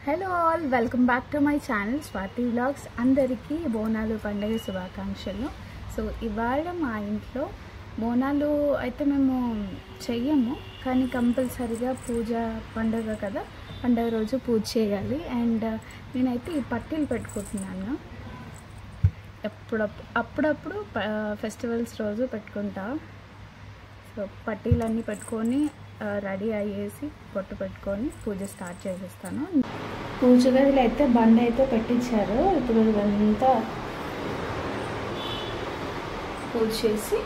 Hello all, welcome back to my channel Swathi vlogs. అందరికీ బోనాలు పండుగ శుభాకాంక్షలు. సో ఇవాళ మా ఇంట్లో బోనాలు అయితే మేము చెయ్యము, కానీ కంపల్సరీగా పూజ పండుగ కదా, పండుగ రోజు పూజ చేయాలి. అండ్ నేనైతే ఈ పట్టీలు పెట్టుకుంటున్నాను. అప్పుడప్పుడు ఫెస్టివల్స్ రోజు పెట్టుకుంటా. సో పట్టీలన్నీ పెట్టుకొని రెడీ అయ్యేసి పొట్టు పెట్టుకొని పూజ స్టార్ట్ చేసేస్తాను. పూజ గదిలో అయితే బండ అయితే పెట్టించారు. ఇప్పుడు ఇదంతా పూజ చేసి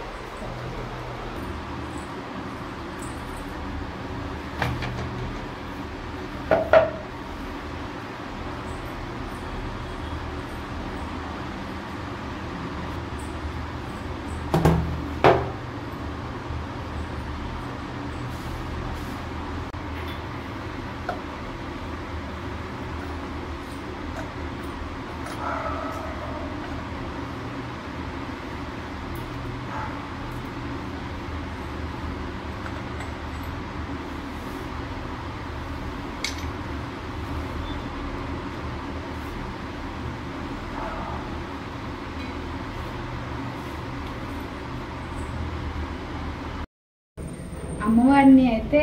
అమ్మవారిని అయితే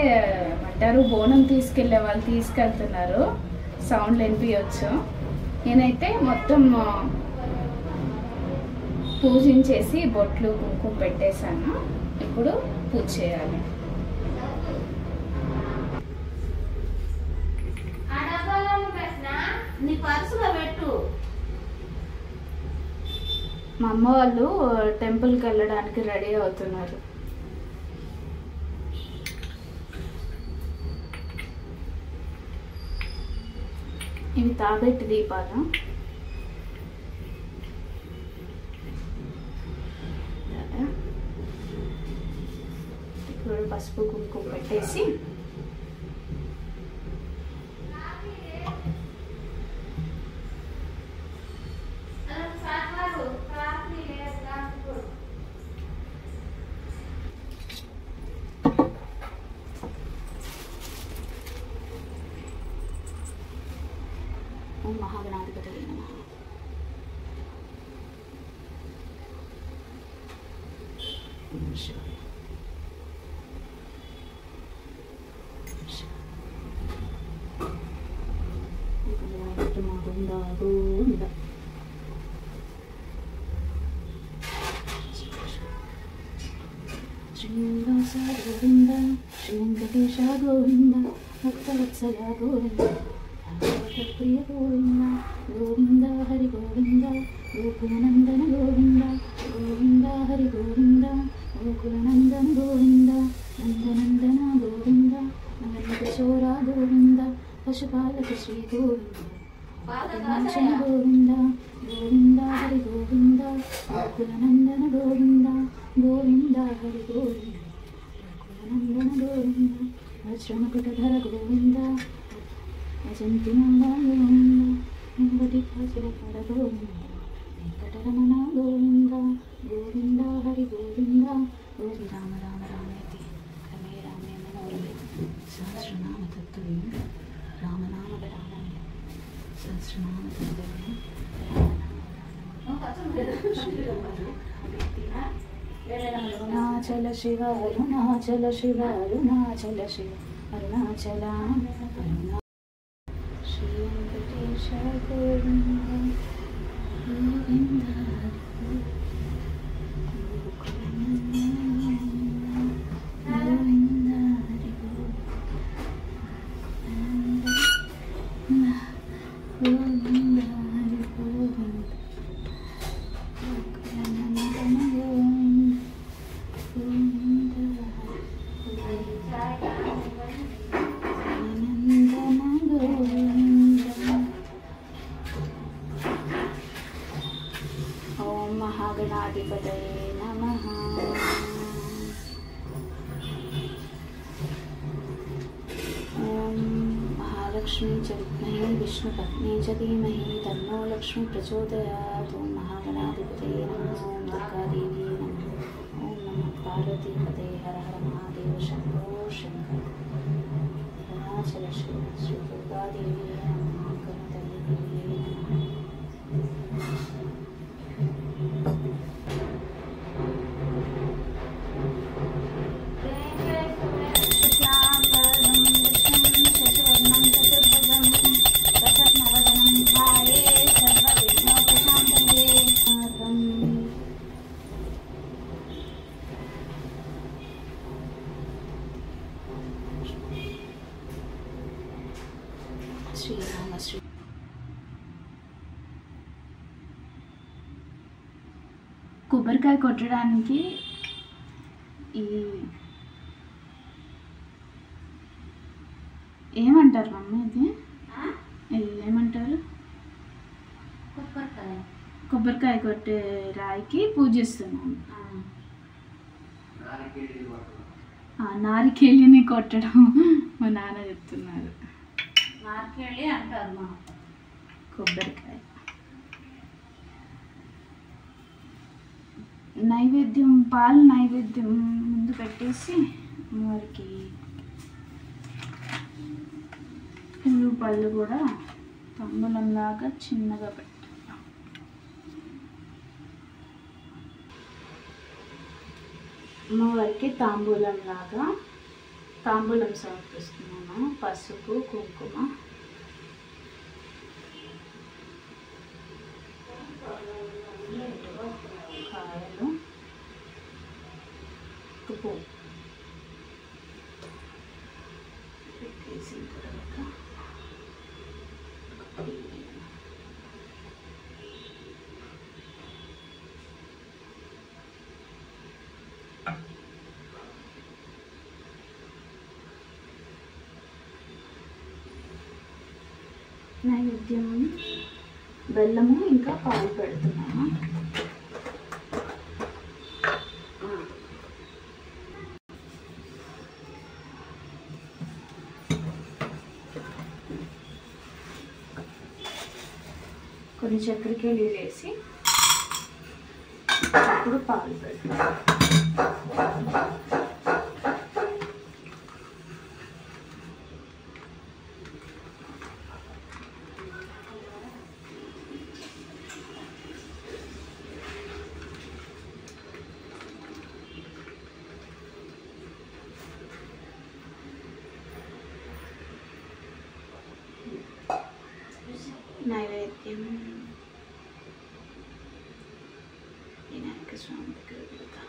అంటారు బోనం తీసుకెళ్లే వాళ్ళు తీసుకెళ్తున్నారు. సౌండ్లు వినిపించవచ్చు. నేనైతే మొత్తం పూజించేసి బొట్లు కుంకుమ పెట్టేశాను. ఇప్పుడు పూజ చేయాలి. మా అమ్మ వాళ్ళు టెంపుల్కి వెళ్ళడానికి రెడీ అవుతున్నారు. ఇవి తాబెట్టి దీపాలు. ఇప్పుడు పసుపు కుంకుమ పెట్టేసి మహాగణాధిపతయే నమః. గోవింద శ్రీనివాస గోవింద, శ్రీ వెంకటేశ గోవింద, భక్తవత్సల గోవింద, ప్రియ గోవింద, గోవింద హరి గోవింద, గోకులనందన గోవింద, గోవింద హరి గోవింద, గోకులనందన గోవింద, నందనందన గోవింద, నవనీతచోర గోవింద, పశుపాలక శ్రీ గోవింద, పాదనాశన గోవింద, గోవింద హరి గోవింద, గోకులనందన గోవింద, గోవింద హరి గోవింద, గోకులనందన గోవింద, వజ్రమకుటధర గోవింద, అజంతి మంగళ గోవింద, వెంకటి కాసులపడ గోవింద, వెంకటరమణ గోవింద, గోవింద హరి గోవింద, గోవింద రామ రామ రామేతి రమే రామే మనోరమే సహస్రనామ తత్తుల్యం రామనామ రామాయ సహస్రనామ తత్తుల్యం అరుణాచల శివ అరుణాచల శివ అరుణాచల శివ అరుణాచల అరుణా శ్రీ వెంకటేశ గోవింద, గోవింద గోవింద హరి గోవింద హరి గోవింద, ఓం మహాగణాధిపతయే నమః. ఓం మహాలక్ష్మీ చ విద్మహే విష్ణుపత్ని చ ధీమహి తన్నో లక్ష్మీ ప్రచోదయాత్. ఓం మహాగణాధిపతయే నమః. ఓం దుర్గాదేవి నమః. ఓం నమః పార్వతీపతే. హర హర మహాదేవ శంభో శంకర. అరుణాచల శ్రీ దుర్గాదేవి నమః. శ్రీరామశ్రీ కొబ్బరికాయ కొట్టడానికి ఈ ఏమంటారు మమ్మీ ఇది ఏమంటారు? కొబ్బరికాయ కొట్టే రాయికి పూజిస్తున్నాను. నారికేళిని కొట్టడం మా నాన్న చెప్తున్నారు. నారికేళి అంటారు మా కొబ్బరికాయ. నైవేద్యం పాలు నైవేద్యం ముందు పెట్టేసి వారికి పూలు పళ్ళు కూడా తాంబూలంలాగా చిన్నగా పెట్టాలి. అమ్మవారికి తాంబూలంలాగా తాంబూలం సమర్పిస్తున్నాను. పసుపు కుంకుమ కాయలు ఉప్పు పెట్టేసిన తర్వాత నైవేద్యం బెల్లము ఇంకా పాలు పెడుతున్నాను. కొన్ని చక్కెరకేళి వేసి అప్పుడు పాలు పెడుతున్నాను. నైవేద్యం వినాయక స్వామి దగ్గర పెడతాం.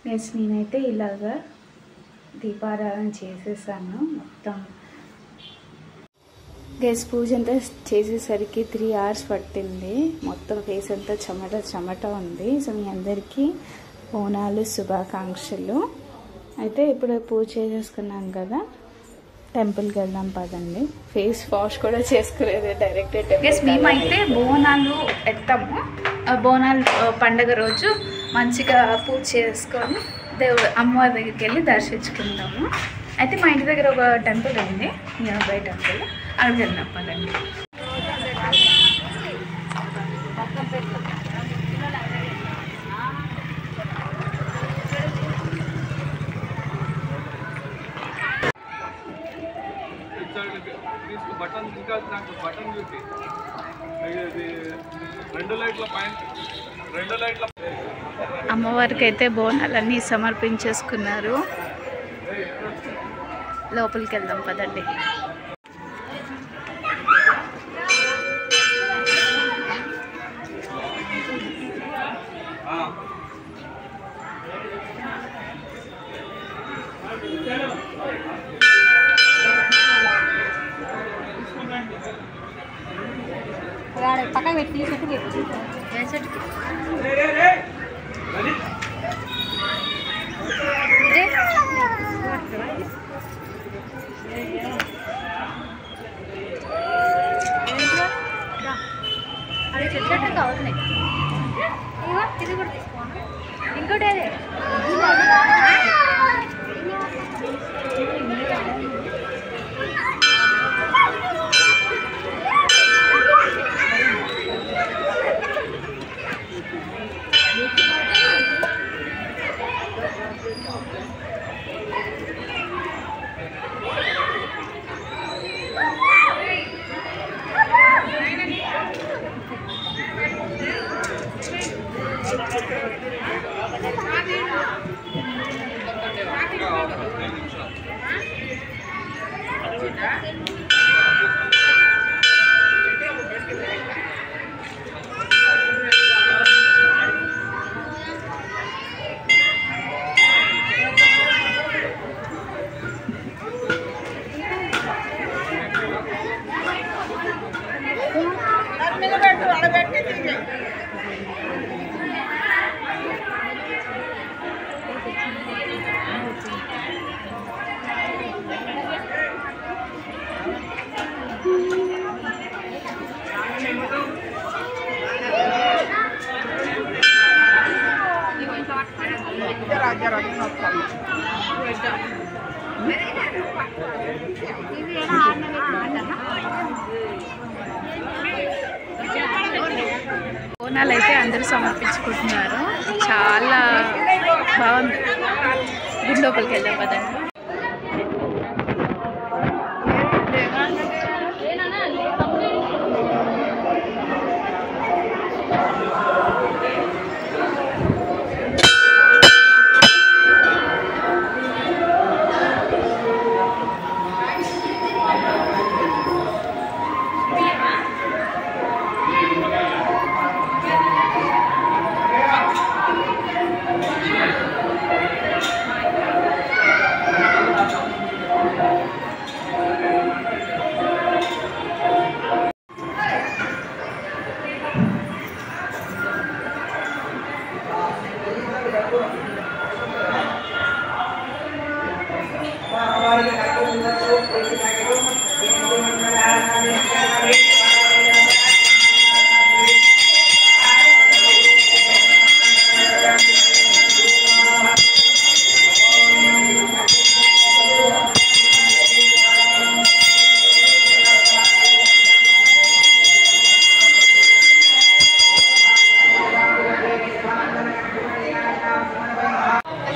గైస్ నేనైతే ఇలాగా దీపారాధన చేసేసాను మొత్తం. గైస్ పూజ అంతా చేసేసరికి 3 hours పట్టింది. మొత్తం ఫేస్ అంతా చెమట చెమట ఉంది. సో మీ అందరికీ బోనాలు శుభాకాంక్షలు. అయితే ఇప్పుడు పూజ చేసేసుకున్నాం కదా, టెంపుల్కి వెళ్దాం పదండి. ఫేస్ వాష్ కూడా చేసుకోలేదు, డైరెక్ట్ టెంపుల్. మేమైతే బోనాలు ఎత్తాము. బోనాలు పండగ రోజు మంచిగా పూజ చేసుకొని దేవుడు అమ్మవారి దగ్గరికి వెళ్ళి దర్శించుకుంటాము. అయితే మా ఇంటి దగ్గర ఒక టెంపుల్ ఉంది, నియర్బై టెంపుల్, అక్కడికి వెళ్దాం పదండి. అమ్మవారికి అయితే బోనాలన్నీ సమర్పించేసుకున్నారు. లోపలికి వెళ్దాం పదండి. అది చెట్టు కావాలి ఇది కూడా తీసుకోండి ఇంకోటి అదే బోనాలు అయితే అందరూ సమర్పించుకుంటున్నారు. చాలా బాగుంది. గుడి లోపలికి వెళ్దాం పదండి.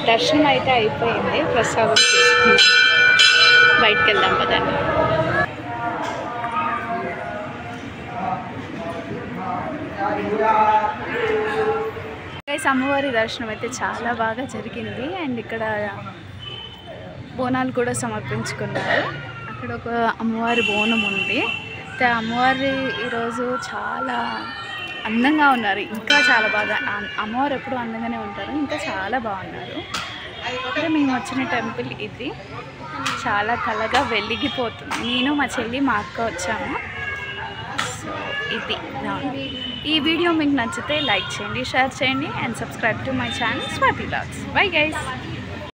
దర్శనం అయితే అయిపోయింది. ప్రసాదం తీసుకున్నాం. బయటికి వెళ్దాం పదండి. అమ్మవారి దర్శనం అయితే చాలా బాగా జరిగింది. అండ్ ఇక్కడ బోనాలు కూడా సమర్పించుకున్నారు. అక్కడ ఒక అమ్మవారి బోనం ఉంది. అమ్మవారి ఈరోజు చాలా అందంగా ఉన్నారు. ఇంకా చాలా బాగా, అమ్మవారు ఎప్పుడు అందంగానే ఉంటారు. ఇంకా చాలా బాగున్నారు. ఇక్కడ మేము వచ్చిన టెంపుల్ ఇది. చాలా కళగా వెలిగిపోతుంది. నేను మా చెల్లి మా అక్క వచ్చాము. సో ఇది ఈ వీడియో మీకు నచ్చితే లైక్ చేయండి, షేర్ చేయండి and subscribe to my channel Swathi vlogs. Bye guys.